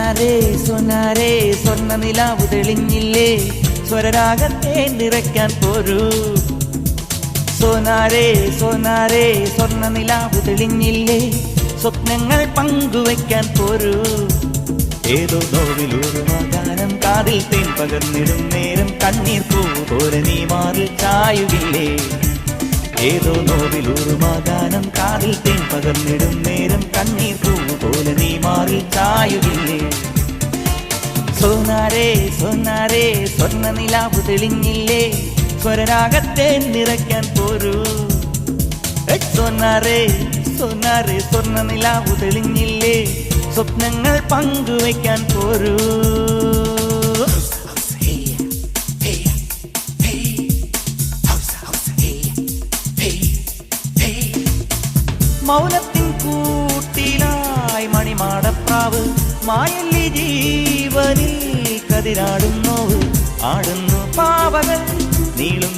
സോനാരേ സോനാരേ സ്വർണ്ണ നിലാവ് തെളിഞ്ഞില്ലേ സ്വരരാഗത്തെ നിറയ്ക്കാൻ പോരൂ സോനാരേ സോനാരേ സ്വർണ്ണ നിലാവ് തെളിഞ്ഞില്ലേ സ്വപ്നങ്ങൾ പങ്കുവയ്ക്കാൻ പോരൂ ഏതോ നോവിലൂറുമാ ഗാനം കാതിൽ തേൻ പകർന്നിടും നേരം കണ്ണീർ പൂ പോലെ നീ മാറിൽ ചായുകില്ലേ ഏതോ നോവിലൂറുമാ ഗാനം കാതിൽ തേൻ പകർന്നിടും നേരം കണ്ണീർ പൂ പോലെ നീ മാറിൽ ചായുകില്ലേ സോനാരേ സോനാരേ സ്വർണ്ണ നിലാവ് തെളിഞ്ഞില്ലേ സ്വരരാഗത്തെ നിറയ്ക്കാൻ പോരൂ സോനാരേ സോനാരേ സ്വർണ്ണ നിലാവ് തെളിഞ്ഞില്ലേ സ്വപ്നങ്ങൾ പങ്കുവയ്ക്കാൻ പോരൂ മൗനത്തിൻ കൂട്ടിലായി മണിമാടപ്രാവ് മായല്ലി ജീവനിൽ കതിരാടുന്നോവ് ആടുന്നു പാവകൾ നീളും